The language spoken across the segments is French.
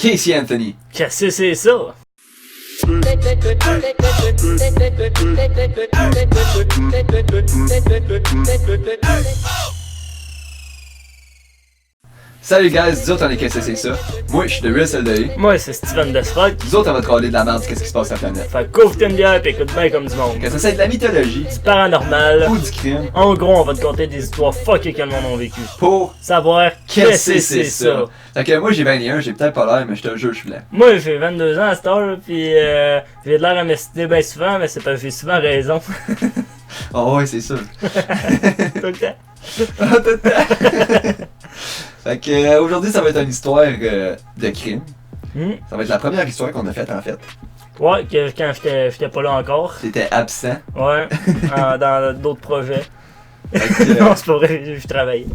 Casey Anthony. Qu'est-ce que c'est ça? Salut guys, nous autres on est Qu'est-ce que c'est ça? Moi je suis de Real LDA. Moi, c'est Steven Desrock. Nous autres on va te parler de la merde, qu'est-ce qui se passe sur la planète. Fait que couvre une bière pis écoute bien comme du monde. Que ça c'est de la mythologie, Du paranormal. ou du crime, En gros, on va te conter des histoires fuckées que le monde a vécu. pour Savoir qu'est-ce que c'est ça. Fait que moi j'ai 21, j'ai peut-être pas l'air, mais je te jure je suis blanc. Moi, j'ai 22 ans à cette heure, pis j'ai de l'air à m'estimer bien souvent, mais c'est parce que j'ai souvent raison. Oh ouais, c'est sûr. Tout le temps. Ah, tout le temps. Fait que aujourd'hui ça va être une histoire de crime. Ça va être la première histoire qu'on a faite en fait. Ouais, que quand j'étais pas là encore. T'étais absent. Ouais, dans d'autres projets. Fait que, Non, c'est pas vrai, je travaillais.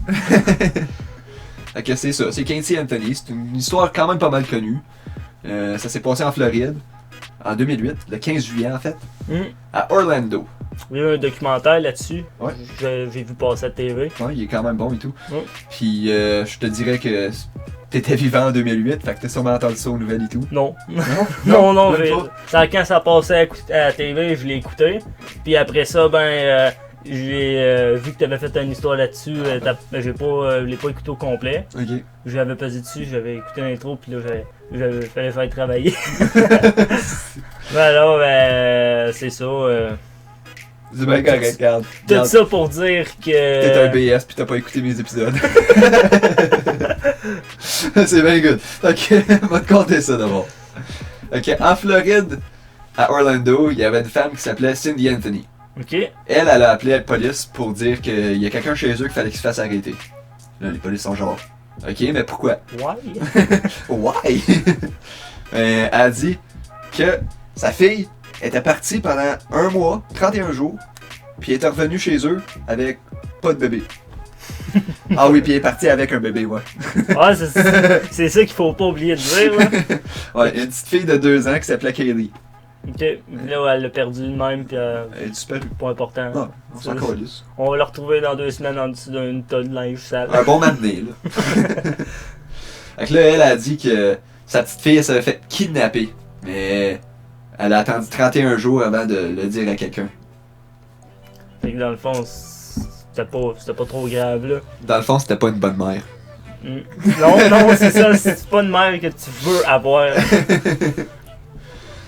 fait que c'est ça, c'est Casey Anthony, c'est une histoire quand même pas mal connue. Ça s'est passé en Floride, en 2008, le 15 juillet en fait, à Orlando. Il y a eu un documentaire là-dessus. Ouais. J'ai vu passer à la TV. Ouais, il est quand même bon et tout. Ouais. Puis je te dirais que t'étais vivant en 2008, fait que t'as sûrement entendu ça aux nouvelles et tout. Non. Non? non, même j'ai. pas? Ça, quand ça passait à la TV, je l'ai écouté. Puis après ça, j'ai vu que t'avais fait une histoire là-dessus. Je l'ai pas écouté au complet. Ok. J'avais pesé dessus, j'avais écouté l'intro, puis là, fallait faire travailler. C'est ça. C'est bien correct, regarde. Tout ça pour dire que. T'es un BS pis t'as pas écouté mes épisodes. C'est bien good. Ok, on va te conter ça d'abord. Ok, en Floride, à Orlando, il y avait une femme qui s'appelait Cindy Anthony. Ok. Elle a appelé la police pour dire qu'il y a quelqu'un chez eux qu'il fallait qu'il se fasse arrêter. Là, les polices sont genre, ok, mais pourquoi? Ouais. Why? Elle a dit que sa fille était partie pendant 1 mois, 31 jours, puis elle était revenue chez eux avec pas de bébé. Ah oui, puis elle est partie avec un bébé, ouais. Ouais, c'est ça qu'il faut pas oublier de dire, là. Ouais, une petite fille de 2 ans qui s'appelait Kaylee. Ok, là, elle l'a perdu de même, puis Elle est disparue. pas important. Non, on s'en calisse. On va la retrouver dans 2 semaines en dessous d'un tas de linge sale. Un bon matinée, là. Fait que là, elle a dit que sa petite fille, elle s'avait fait kidnapper. Mais elle a attendu 31 jours avant de le dire à quelqu'un. Fait que dans le fond, c'était pas trop grave, là. Dans le fond, c'était pas une bonne mère. Non, c'est ça, c'est pas une mère que tu veux avoir.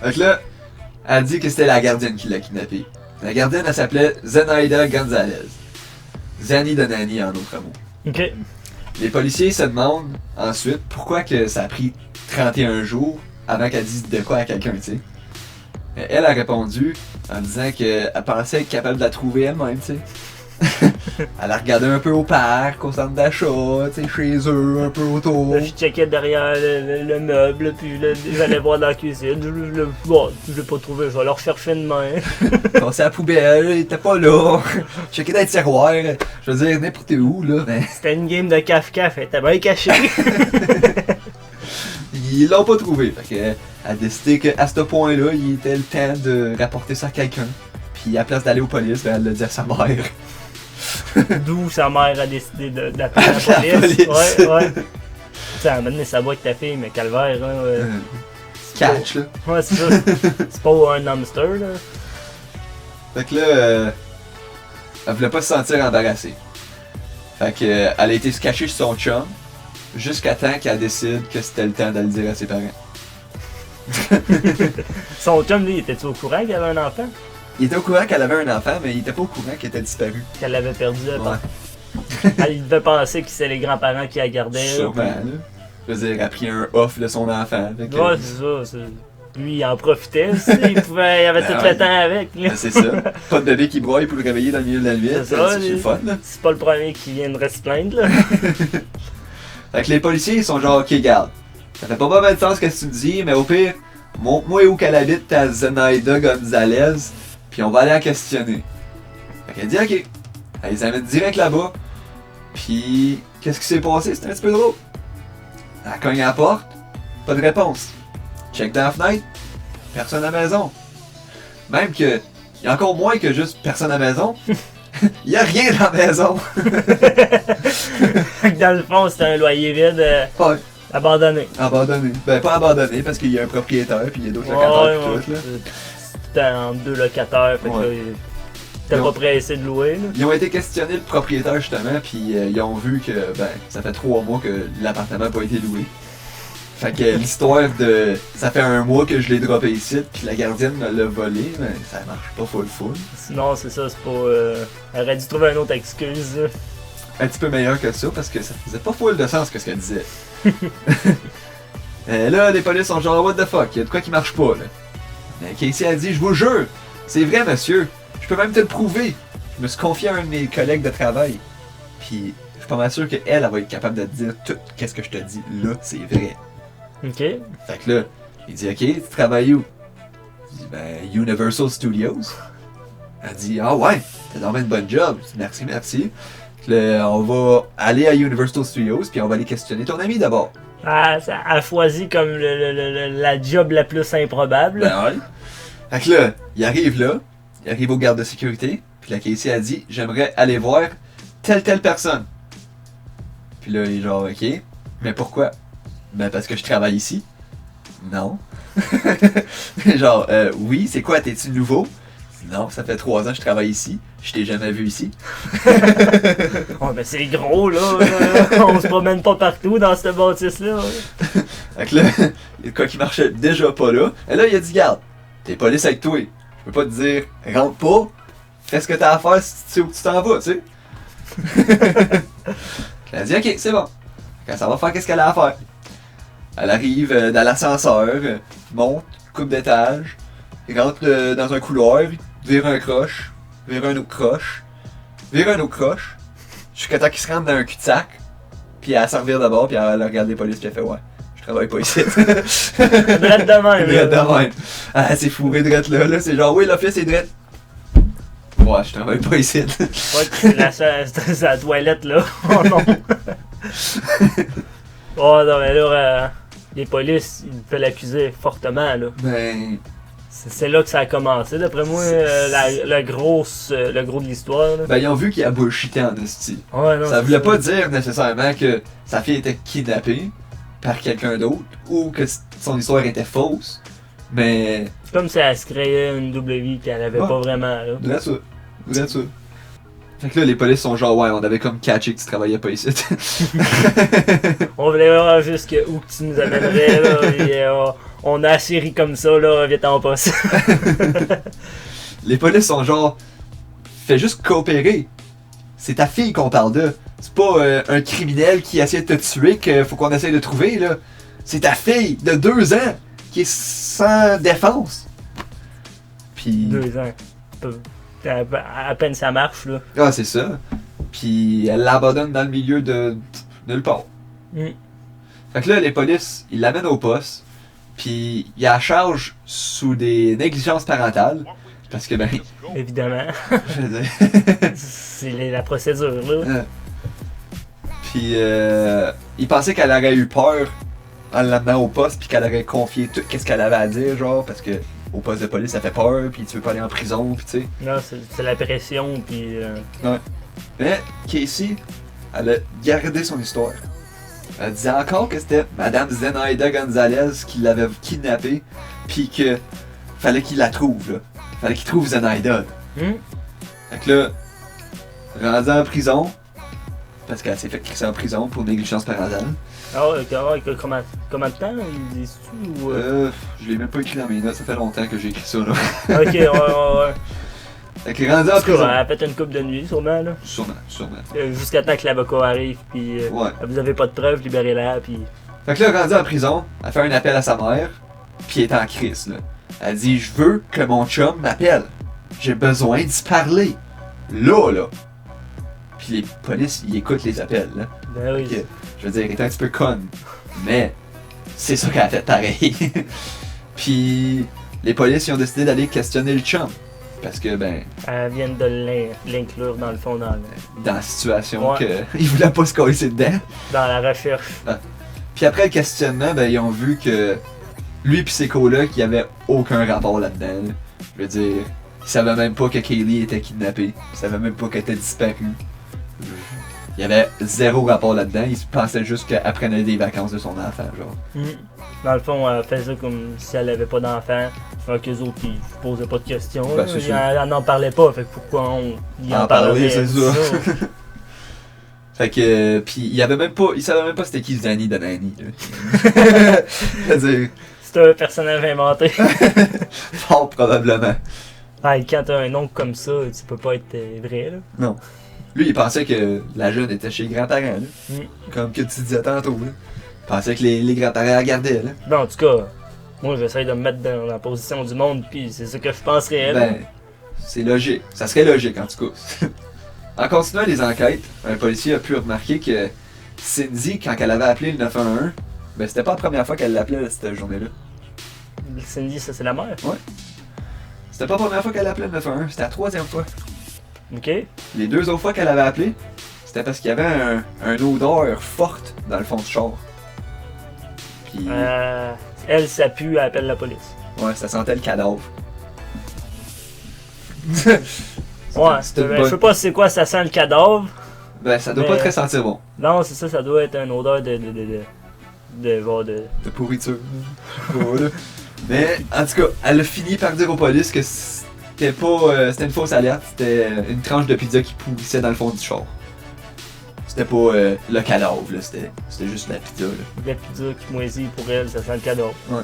Fait que là, elle dit que c'était la gardienne qui l'a kidnappée. La gardienne, elle s'appelait Zenaida Gonzalez. Zanny de Nanny en d'autres mots. Ok. Les policiers se demandent ensuite pourquoi que ça a pris 31 jours avant qu'elle dise de quoi à quelqu'un, tu sais. Elle a répondu en disant qu'elle pensait être capable de la trouver elle-même, tu sais. Elle a regardé un peu au parc, au centre d'achat, tu sais, chez eux, un peu autour. Là, je checkais derrière le meuble, puis là, j'allais voir dans la cuisine. Je l'ai pas trouvé, je vais le rechercher demain. Passé à la poubelle, il était pas là. Checké dans les tiroirs. Je veux dire, n'importe où, là. Mais C'était une game de caf-caf, elle était bien cachée. ils l'ont pas trouvé. Fait qu'elle a décidé qu'à ce point-là, il était le temps de rapporter ça à quelqu'un. Puis à la place d'aller aux police, ben, elle l'a dit à sa mère. D'où sa mère a décidé d'appeler la police. Ouais. Tu sais, à un moment donné, ça va avec ta fille, mais calvaire, hein. Catch, là. Ouais, c'est ça. C'est pas un hamster, là. Fait que là, elle voulait pas se sentir embarrassée. Fait que elle a été se cacher chez son chum jusqu'à temps qu'elle décide que c'était le temps de le dire à ses parents. Son chum, lui, était-tu au courant qu'il avait un enfant? Il était au courant qu'elle avait un enfant, mais il était pas au courant qu'elle était disparue. Qu'elle l'avait perdu, Ouais. Il devait penser que c'était les grands-parents qui la gardaient. Sûrement, là. Je veux dire, elle a pris un off de son enfant. Fait que- Ouais, c'est ça. Lui, il en profitait aussi. Il avait tout le temps avec. Là. Ben, c'est ça. Pas de bébé qui broye pour le réveiller dans le milieu de la nuit. C'est ça, C'est le fun, là. C'est pas le premier qui viendrait se plaindre, là. Fait que les policiers, ils sont genre, ok, garde. Ça fait pas mal de sens ce que tu me dis, mais au pire, montre-moi où qu'elle habite, ta Zenaida Gonzalez, puis on va aller la questionner. Fait qu'elle dit, ok. Elle les amène direct là-bas. Puis, qu'est-ce qui s'est passé? C'était un petit peu drôle. Elle cogne à la porte, pas de réponse. Check dans la fenêtre, personne à la maison. Même que, il y a encore moins que juste personne à la maison. Il y a rien dans la maison. Dans le fond, c'était un loyer vide. Ouais. Abandonné. Abandonné. Ben, pas abandonné parce qu'il y a un propriétaire puis il y a d'autres locataires pis tout, là. C'était entre deux locataires, fait que là, t'es pas pressé de louer, là. Ils ont été questionnés le propriétaire justement puis ils ont vu que, ben, ça fait 3 mois que l'appartement n'a pas été loué. Fait que l'histoire de... Ça fait 1 mois que je l'ai droppé ici, puis la gardienne me l'a volé, mais ça marche pas full. Sinon, c'est ça, c'est pas... Elle aurait dû trouver une autre excuse, là. Un petit peu meilleur que ça, parce que ça faisait pas full de sens que ce qu'elle disait. Là, les polices sont genre, what the fuck, y a de quoi qui marche pas, là. Mais Casey a dit, je vous jure, c'est vrai, monsieur, je peux même te le prouver. Je me suis confié à un de mes collègues de travail, puis je suis pas mal sûr qu'elle va être capable de te dire tout qu'est-ce que je te dis, là, c'est vrai. Ok. Fait que là, il dit, ok, tu travailles où? Je dis, ben, Universal Studios. Elle dit, ah ouais, t'as vraiment une bonne job. Je dis, merci. Là, on va aller à Universal Studios, puis on va aller questionner ton ami d'abord. Ah, ça a choisi comme la job la plus improbable. Ben ouais. Fait que là, il arrive au garde de sécurité, puis la Casey a dit, j'aimerais aller voir telle personne. Puis là, il est genre, ok, mais pourquoi? Ben parce que je travaille ici. Non. Genre, oui, c'est quoi, t'es-tu nouveau? Non, ça fait 3 ans que je travaille ici. Je t'ai jamais vu ici. Oh, mais c'est gros, là. On se promène pas partout dans cette bâtisse-là. Fait que là, il y a de quoi qui marchait déjà pas là. Et là, il a dit, garde, t'es police avec toi. Je peux pas te dire, rentre pas, fais ce que t'as à faire si tu sais où tu t'en vas, tu sais. Elle a dit, ok, c'est bon. Quand ça va faire, qu'est-ce qu'elle a à faire? Elle arrive dans l'ascenseur, monte, coupe d'étage, rentre dans un couloir, vire un croche, vire un autre croche, vire un autre croche, jusqu'à temps qu'il se rentre dans un cul-de-sac, puis elle s'en revire d'abord, puis elle regarde les polices, puis elle fait ouais, je travaille pas ici. Drette de même. Drette de même. Ah, c'est fourré drette là, c'est genre oui, l'office est drette. Ouais, je travaille pas ici. Ouais, c'est la toilette là. Oh non. Oh non, mais là, les polices, ils peuvent l'accuser fortement là. Ben. C'est là que ça a commencé, d'après moi, le gros de l'histoire. Ben, ils ont vu qu'il a bullshité en esti. Ouais, non, ça voulait pas dire nécessairement que sa fille était kidnappée par quelqu'un d'autre ou que son histoire était fausse, mais. C'est comme si elle se créait une double vie qu'elle avait pas vraiment. Là. Drette ça. Fait que là, les polices sont genre, ouais, on avait comme catché que tu travaillais pas ici. On voulait voir jusqu'où tu nous amènerais, là, et on a assez ri comme ça, là, vite en passe. Les polices sont genre, fais juste coopérer. C'est ta fille qu'on parle de. C'est pas un criminel qui essaie de te tuer qu'il faut qu'on essaie de trouver, là. C'est ta fille de 2 ans qui est sans défense. Puis. 2 ans. À peine ça marche, là. Ah, c'est ça. Puis elle l'abandonne dans le milieu de nulle part. Fait que là, les polices, ils l'amènent au poste. Puis il la charge sous des négligences parentales. Parce que, ben. Évidemment. Je veux dire. C'est la procédure, là. Puis il pensait qu'elle aurait eu peur en l'amenant au poste. Puis qu'elle aurait confié tout ce qu'elle avait à dire, genre. Parce que. Au poste de police, ça fait peur, puis tu veux pas aller en prison, puis tu sais. Non, c'est la pression, puis... Ouais. Mais Casey, elle a gardé son histoire. Elle disait encore que c'était Madame Zenaida Gonzalez qui l'avait kidnappée, puis que fallait qu'il la trouve, là. Fallait qu'il trouve Zenaida. Fait que là, rendue en prison, parce qu'elle s'est fait crisser en prison pour négligence parentale. Ah ouais, comment de temps, ils disent-tu, ou... Je l'ai même pas écrit dans mes notes, ça fait longtemps que j'ai écrit ça, là. Ok, ouais. Fait que rendu en prison. Elle a fait une couple de nuit, sûrement, là. Sûrement. Jusqu'à temps que l'avocat arrive, puis ouais. Vous avez pas de preuves, libérez-la, puis... Fait que là, rendu en prison, elle fait un appel à sa mère, puis elle est en crise, là. Elle dit, je veux que mon chum m'appelle. J'ai besoin d'y parler. Là. Puis les polices, ils écoutent les appels, là. Ben oui. Que, je veux dire, elle est un petit peu conne. Mais, c'est ça qu'elle a fait pareil. Puis, les polices, ils ont décidé d'aller questionner le chum. Parce que, ben... Elles viennent de l'inclure, dans le fond, dans la situation qu'ils voulaient pas se coller dedans. Dans la recherche. Ah. Puis après le questionnement, ben, ils ont vu que lui pis ses colocs, il y avait aucun rapport là-dedans. Là. Je veux dire, ils savaient même pas que Kaylee était kidnappée. Ils savaient même pas qu'elle était disparue. il y avait zéro rapport là-dedans. Il pensait juste qu'elle prenait des vacances de son enfant, genre. Dans le fond, elle faisait comme si elle avait pas d'enfant. Fait qu'eux autres, ils se posaient pas de questions. Ben, c'est sûr. Elle n'en parlait pas, fait que pourquoi on y en parler, parlerait? c'est ça. Fait que, pis il savait même pas c'était qui Danny de Nanny, là. Je veux dire, C'est un personnage inventé. fort probablement. Ah, et quand t'as un nom comme ça, tu peux pas être vrai, là. Non. Lui, il pensait que la jeune était chez les grands-parents, là. Comme que tu disais tantôt, là. Il pensait que les grands-parents la regardaient, là. Ben, en tout cas, moi, j'essaie de me mettre dans la position du monde, puis c'est ça que je penserais, là. Ben, c'est logique. Ça serait logique, en tout cas. En continuant les enquêtes, un policier a pu remarquer que Cindy, quand elle avait appelé le 911, ben c'était pas la première fois qu'elle l'appelait cette journée-là. Cindy, ça, c'est la mère? C'était pas la première fois qu'elle appelait le 911, c'était la troisième fois. OK. Les deux autres fois qu'elle avait appelé, c'était parce qu'il y avait un odeur forte dans le fond du char. Puis, Elle, ça pue, elle appelle la police. ouais, ça sentait le cadavre. Ouais, C'était une je bonne- sais pas c'est quoi, ça sent le cadavre. Ben, ça doit Mais- pas très sentir bon. Non, c'est ça, ça doit être une odeur de genre de... De pourriture. Voilà. Mais, en tout cas, elle a fini par dire aux polices que c'était pas. C'était une fausse alerte, c'était une tranche de pizza qui pourrissait dans le fond du char. C'était pas le cadavre, là, c'était juste la pizza, là. La pizza qui moisit pour elle, ça sent le cadavre. Ouais.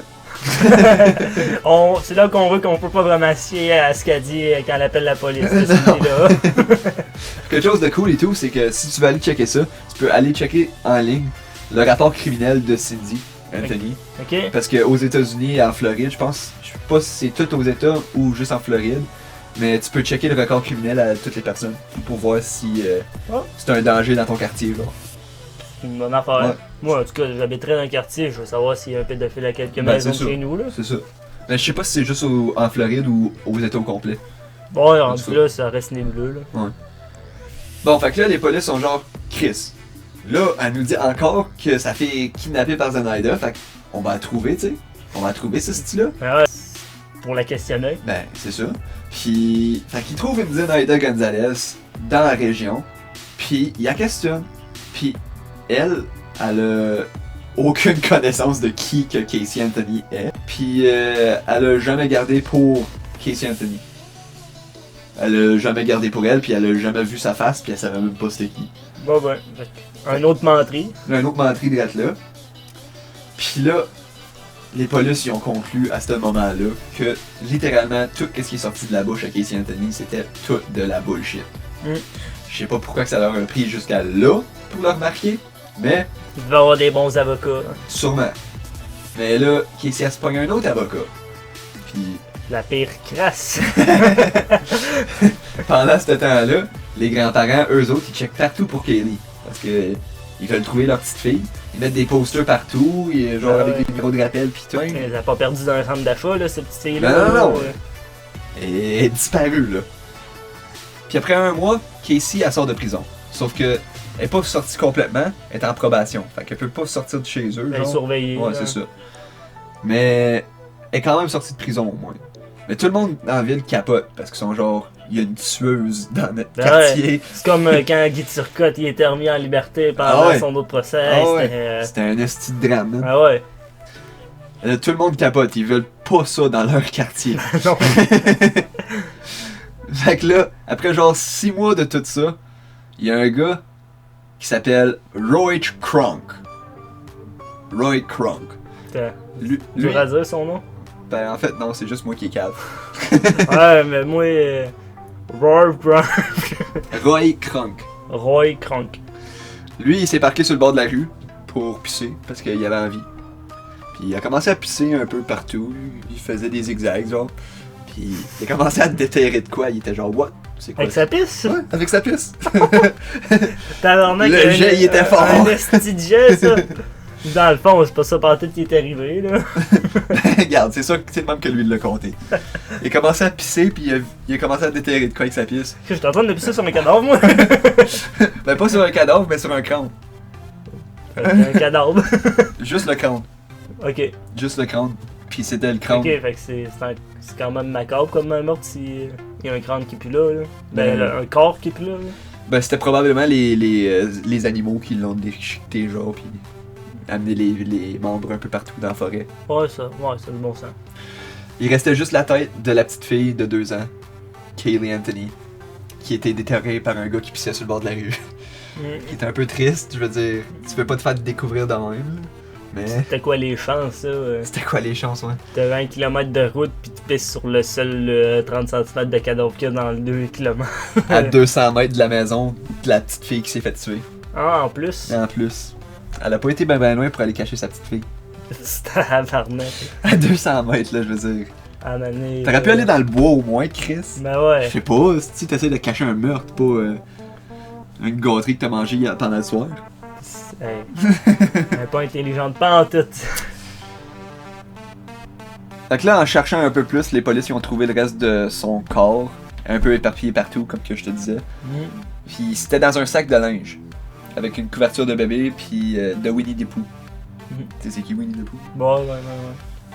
C'est là qu'on voit qu'on peut pas vraiment chier à ce qu'elle dit quand elle appelle la police. Non. Là. Quelque chose de cool et tout, c'est que si tu veux aller checker ça, tu peux aller checker en ligne le rapport criminel de Cindy Anthony. OK? Parce qu'aux États-Unis et en Floride, je sais pas si c'est tout aux États ou juste en Floride, mais tu peux checker le record criminel à toutes les personnes pour voir si Oh. c'est un danger dans ton quartier, genre. C'est une bonne affaire. Ouais. Moi, en tout cas, j'habiterais dans le quartier, je veux savoir s'il y a un pédophile à quelques Ben, maisons c'est sûr. chez nous. Là. C'est ça. Mais je sais pas si c'est juste en Floride ou aux États au complet. Bon, rendu tout cas. là, ça reste nébuleux. Là. Bon, fait que là, les polices sont genre Chris. Là, elle nous dit encore que ça fait kidnapper par Zenaida, fait qu'on va la trouver, tu sais. On va la trouver, ce style-là. Ouais, pour la questionner. Ben, c'est ça. Puis, fait qu'il trouve une Zenaida Gonzalez dans la région, puis il la questionne. Puis, elle a aucune connaissance de qui que Casey Anthony est. Puis, elle a jamais gardé pour Casey Anthony. Elle a jamais gardé pour elle, puis elle a jamais vu sa face, puis elle savait même pas c'était qui. Bon, ben, un autre menterie. Là, un autre menterie de là. Puis là, les polices y ont conclu à ce moment-là que littéralement tout ce qui est sorti de la bouche à Casey Anthony, c'était tout de la bullshit. Mm. Je sais pas pourquoi que ça leur a pris jusqu'à là pour le remarquer, mais Il devait avoir des bons avocats. sûrement. Mais là, Casey a se pogné un autre avocat. Puis La pire crasse. pendant ce temps-là, les grands-parents, eux autres, ils checkent partout pour Kaylee. Parce que ils veulent trouver leur petite fille. Ils mettent des posters partout, genre Ah avec ouais. des numéros de rappel pis tout. Elle a pas perdu dans un centre d'achat, là, cette petite fille-là. Non, non, non. là. Et elle est disparue, là. Puis après un mois, Casey, elle sort de prison. Sauf que elle est pas sortie complètement, elle est en probation. Fait qu'elle peut pas sortir de chez eux. Elle est genre. surveillée. Ouais, là. c'est ça. Mais elle est quand même sortie de prison au moins. Mais tout le monde dans la ville capote parce qu'ils sont genre, il y a une tueuse dans notre Ben quartier. C'est comme quand Guy Turcotte il était remis en liberté pendant Ah ouais. son autre procès. Ah ouais. C'était, C'était un esti de drame. Hein. Ah ouais. Tout le monde capote, ils veulent pas ça dans leur quartier. Non. Fait que là, après genre 6 mois de tout ça, il y a un gars qui s'appelle Roy Kronk. Roy Kronk. C'était Lui, dur à dire son nom. ben en fait non, c'est juste moi qui est cave. Ouais, mais moi, Roy Kronk. Roy Kronk. Lui, il s'est parqué sur le bord de la rue pour pisser parce qu'il avait envie. Puis il a commencé à pisser un peu partout. Il faisait des zigzags, genre. Puis il a commencé à déterrer de quoi. Il était genre, what? C'est quoi Avec ça? sa pisse. Ouais, avec sa pisse. Tabarnak, Le jet, il était fort. Un esti de jet, ça. Dans le fond, c'est pas ça par tout qui est arrivé, là. Regarde, c'est ça, c'est le même que lui il l'a compté. Il a commencé à pisser, puis il a commencé à déterrer de quoi avec sa pisse. Je suis en train de pisser sur un cadavre, moi. Ben pas sur un cadavre, mais sur un crâne. Un cadavre. Juste le crâne. Ok. Juste le crâne. Puis c'était le crâne. Ok, fait que c'est quand même macabre comme meurtre si il y a un crâne qui est plus là. Ben, Ben, un corps qui est plus là. Ben, c'était probablement les animaux qui l'ont déchiqueté, genre, pis amené les membres un peu partout dans la forêt. Ouais, ça a du bon sens. Il restait juste la tête de la petite fille de 2 ans, Kaylee Anthony, qui était déterrée par un gars qui pissait sur le bord de la rue. Qui était un peu triste, je veux dire, tu peux pas te faire découvrir de même, là. Mais... C'était quoi les chances, ça? C'était quoi les chances, ouais? T'as 20 km de route pis tu pisses sur le seul 30 cm de cadavre qu'il y a dans le 2 km. À 200 mètres de la maison de la petite fille qui s'est fait tuer. Ah, en plus? En plus. Elle a pas été ben loin pour aller cacher sa petite fille. C'était avarnant. À 200 mètres, là, je veux dire. À m'amener, T'aurais pu aller dans le bois au moins, Chris. Ben ouais. Je sais pas, si t'essaies de cacher un meurtre, pas une gâterie que t'as mangée pendant le soir. Hey. Elle est pas intelligente, pas en tout. Fait que là, en cherchant un peu plus, les polices ils ont trouvé le reste de son corps, un peu éparpillé partout, comme que je te disais. Puis c'était dans un sac de linge, avec une couverture de bébé, puis de Winnie the Pooh. Tu sais c'est qui Winnie the Pooh? Bon, ouais.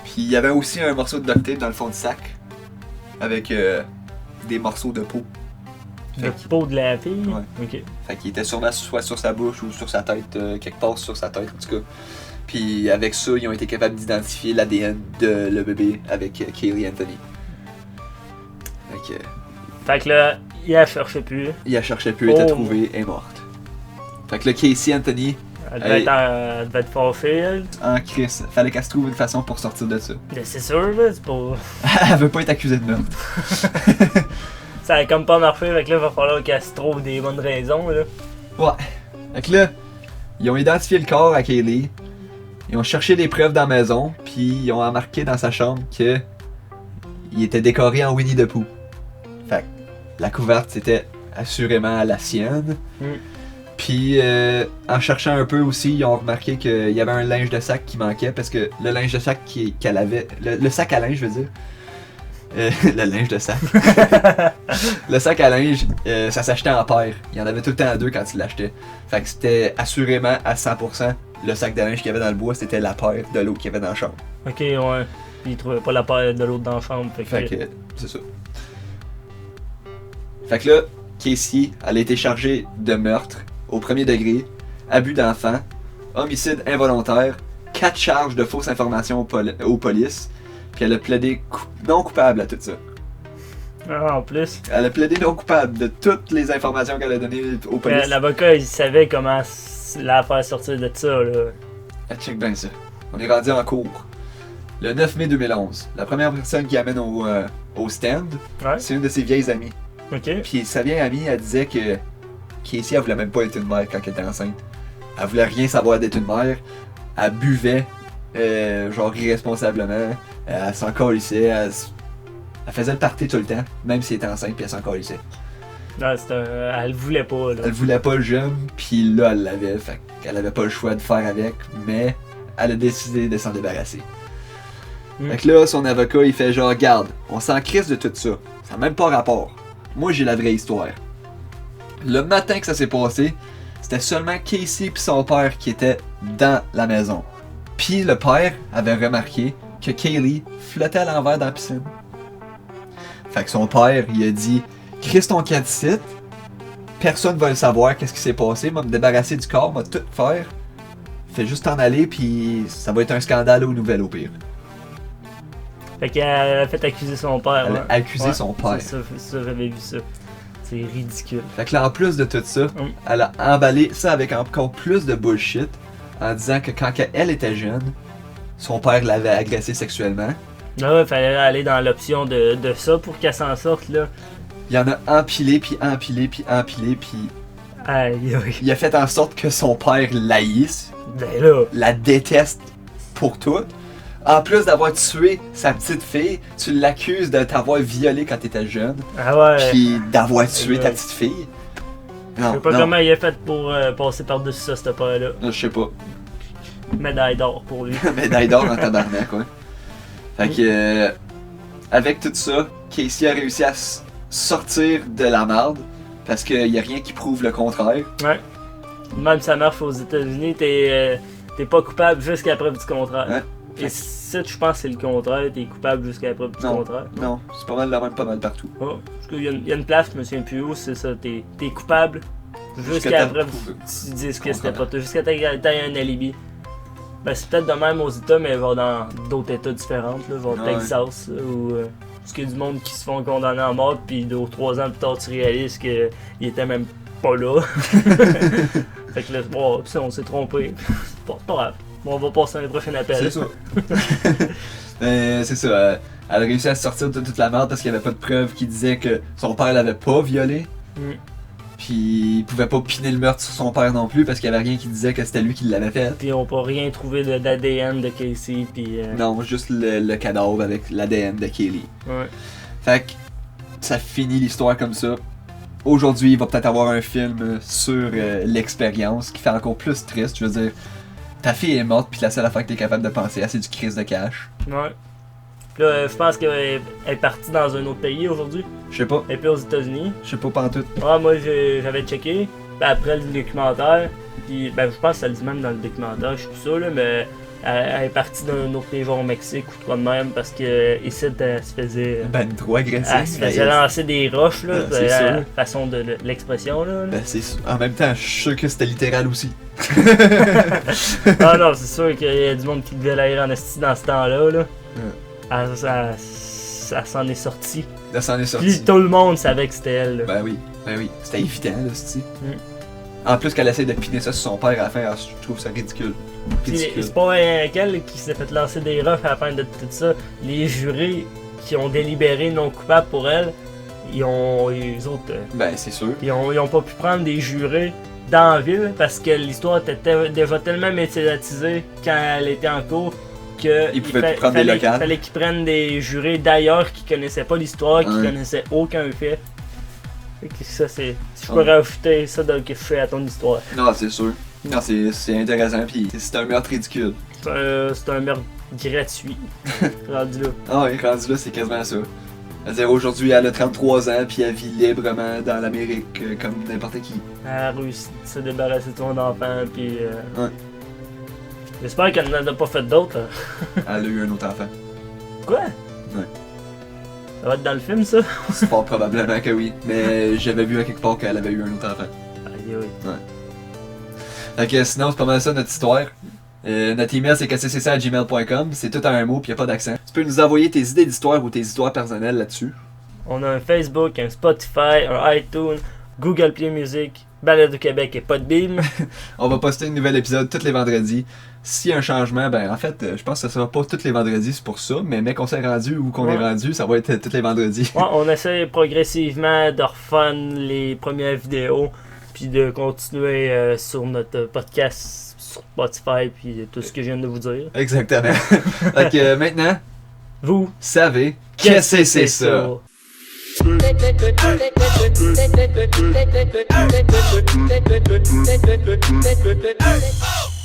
Puis il y avait aussi un morceau de duct tape dans le fond du sac, avec des morceaux de peau. Le peau de la fille? Ouais. Ok. Fait qu'il était sûrement soit sur sa bouche ou sur sa tête, quelque part sur sa tête en tout cas. Puis avec ça, ils ont été capables d'identifier l'ADN de le bébé avec Kaylee Anthony. Fait que là, il la cherchait plus. Il la cherchait plus, elle était trouvée et morte. Fait que là, Casey Anthony, Elle devait être fâchée, elle. en crise, fallait qu'elle se trouve une façon pour sortir de ça. C'est sûr, là, c'est pas... Elle veut pas être accusée de meurtre. Ça a comme pas marché, fait que là, il va falloir qu'elle se trouve des bonnes raisons, là. Ouais. Fait que là, ils ont identifié le corps à Kaylee. Ils ont cherché les preuves dans la maison, puis ils ont remarqué dans sa chambre que il était décoré en Winnie the Pooh. Fait que la couverte c'était assurément la sienne. Puis en cherchant un peu aussi, ils ont remarqué qu'il y avait un linge de sac qui manquait parce que le linge de sac qu'elle avait, le sac à linge, je veux dire. Le linge de sac. Le sac à linge, ça s'achetait en paire. Il y en avait tout le temps à 2 quand tu l'achetais. Fait que c'était assurément à 100% le sac de linge qu'il y avait dans le bois, c'était la paire de l'autre qu'il y avait dans la chambre. Ok, ouais. Puis il trouvait pas la paire de l'autre dans la chambre. Fait que c'est ça. Fait que là, Casey, elle a été chargée de meurtre au premier degré, abus d'enfant, homicide involontaire, 4 charges de fausses informations aux polices. Puis elle a plaidé non coupable à tout ça. Ah, en plus. Elle a plaidé non coupable de toutes les informations qu'elle a données aux polices. L'avocat, il savait comment la faire sortir de ça, là. Ah, check bien ça. On est rendu en cours. Le 9 mai 2011, la première personne qui amène au stand, c'est une de ses vieilles amies. Ok. Puis sa vieille amie, elle disait que Casey, elle voulait même pas être une mère quand elle était enceinte. Elle voulait rien savoir d'être une mère. Elle buvait, genre irresponsablement. Elle s'en calissait, elle faisait le party tout le temps, même si elle était enceinte, puis elle s'en calissait. Non, elle voulait pas, là. Elle voulait pas le jeune, puis là, elle l'avait, fait qu'elle avait pas le choix de faire avec, mais elle a décidé de s'en débarrasser. Fait que là, son avocat, il fait genre, garde, on s'en crisse de tout ça, ça n'a même pas rapport. Moi, j'ai la vraie histoire. Le matin que ça s'est passé, c'était seulement Casey et son père qui étaient dans la maison. Puis le père avait remarqué que Kaylee flottait à l'envers dans la piscine. Fait que son père, il a dit « Chris ton cadicite, personne va le savoir qu'est-ce qui s'est passé, m'a me débarrasser du corps, m'a tout faire. Fais juste t'en aller, puis ça va être un scandale aux nouvelles au pire. » Fait qu'elle a fait accuser son père. Elle a accusé son père. C'est ça, j'avais vu ça. C'est ridicule. Fait que là, en plus de tout ça, elle a emballé ça avec encore plus de bullshit en disant que quand elle était jeune, son père l'avait agressée sexuellement. Ah ouais, fallait aller dans l'option de ça pour qu'elle s'en sorte, là. Il en a empilé, puis empilé, puis empilé, puis... Aïe, aïe. Il a fait en sorte que son père l'haïsse, Ben là. la déteste pour tout. En plus d'avoir tué sa petite fille, tu l'accuses de t'avoir violé quand t'étais jeune. Ah ouais. Puis d'avoir tué ta petite fille. Je sais pas comment il a fait pour passer par-dessus ça, ce père-là. Je sais pas. Médaille d'or pour lui. Médaille d'or en tabarnak, quoi. Fait que, avec tout ça, Casey a réussi à sortir de la merde. Parce qu'il y a rien qui prouve le contraire. Ouais. Même ça marche aux États-Unis, t'es pas coupable jusqu'à la preuve du contraire. Ouais. Et ça, je pense que c'est le contraire, t'es coupable jusqu'à la preuve du contraire. Non, c'est pas mal la même, pas mal partout. Oh, parce qu'il y a une place, je me souviens plus où, c'est ça, t'es coupable Jusqu'à après, prouvé. tu dises que c'était pas toi. Jusqu'à t'aies un alibi. Ben, c'est peut-être de même aux États, mais va dans d'autres États différents, là, va au Ouais. Texas, où parce qu'il y a du monde qui se font condamner à mort, puis 2 ou 3 ans plus tard, tu réalises qu'il était même pas là. Fait que là, bon, ça, on s'est trompé. C'est pas grave. Bon, on va passer à un prochain appel. C'est ça. C'est ça. Elle a réussi à se sortir de toute la merde parce qu'il n'y avait pas de preuves qui disaient que son père l'avait pas violée. Mm. Puis il pouvait pas piner le meurtre sur son père non plus parce qu'il y avait rien qui disait que c'était lui qui l'avait fait. Puis on peut rien trouver d'ADN de Casey, puis... Non, juste le cadavre avec l'ADN de Kelly. Ouais. Fait que ça finit l'histoire comme ça. Aujourd'hui, il va peut-être avoir un film sur l'expérience qui fait encore plus triste. Je veux dire, ta fille est morte, puis la seule affaire que t'es capable de penser à, c'est du crise de cash. Ouais. Puis là, je pense qu'elle est partie dans un autre pays aujourd'hui. Je sais pas. Elle est plus aux États-Unis. Je sais pas pantoute. Ah, moi, j'avais checké. Ben, après le documentaire, puis ben, je pense que ça le dit même dans le documentaire, je suis plus sûr, là, mais elle est partie d'un autre pays, genre au Mexique ou quoi de même, parce que ici, elle se faisait. Ben, trop agressif. Elle se faisait lancer des roches, là, C'est la sûr. façon de l'expression, là. Ben, c'est sûr. En même temps, je suis sûr que c'était littéral aussi. Ah non, c'est sûr qu'il y a du monde qui devait l'air en esti dans ce temps-là, là. Ça s'en est sorti. Là, ça en est sorti. Puis tout le monde savait que c'était elle, là. Ben oui. C'était évident, là, c'ti. Mm. En plus qu'elle essaie de piner ça sur son père à la fin, alors, je trouve ça ridicule. Puis Ridicule. c'est pas qu'elle qui s'est fait lancer des roches à la fin de tout ça. Les jurés qui ont délibéré non coupable pour elle, les autres, Ben, c'est sûr. ils ont pas pu prendre des jurés dans la ville parce que l'histoire était déjà tellement médiatisée quand elle était en cours que Ils pouvaient plus prendre des locales. fallait qu'ils prennent des jurés d'ailleurs qui connaissaient pas l'histoire, qui Ouais. connaissaient aucun fait. Fait que ça, c'est. Si je peux Ouais. rajouter ça dans le que je fais à ton histoire. Non, c'est sûr. Non, c'est intéressant, pis c'est un meurtre ridicule. C'est un meurtre gratuit. Rendu là. Ah oui, rendu là, c'est quasiment ça. C'est-à-dire, aujourd'hui, elle a 33 ans, puis elle vit librement dans l'Amérique, comme n'importe qui. Elle a réussi de se débarrasser de son enfant, puis. Ouais. J'espère qu'elle n'en a pas fait d'autres. Là. Elle a eu un autre enfant. Quoi? Ouais. Ça va être dans le film, ça? C'est fort probablement que oui. Mais j'avais vu à quelque part qu'elle avait eu un autre enfant. Aïe, aïe. Fait que sinon, c'est pas mal ça notre histoire. Notre email c'est kccc@gmail.com, c'est tout en un mot puis y a pas d'accent. Tu peux nous envoyer tes idées d'histoire ou tes histoires personnelles là-dessus. On a un Facebook, un Spotify, un iTunes, Google Play Music, Balade du Québec et Podbeam. On va poster un nouvel épisode tous les vendredis. S'il y a un changement, ben en fait, je pense que ça sera pas tous les vendredis, c'est pour ça, mais qu'on s'est rendu ou qu'on Ouais. est rendu, ça va être tous les vendredis. Ouais, on essaie progressivement de refan les premières vidéos, puis de continuer sur notre podcast sur Spotify, puis tout ce que je viens de vous dire. Exactement. Fait que maintenant, Vous, savez, qu'est-ce que c'est ça? Thank you.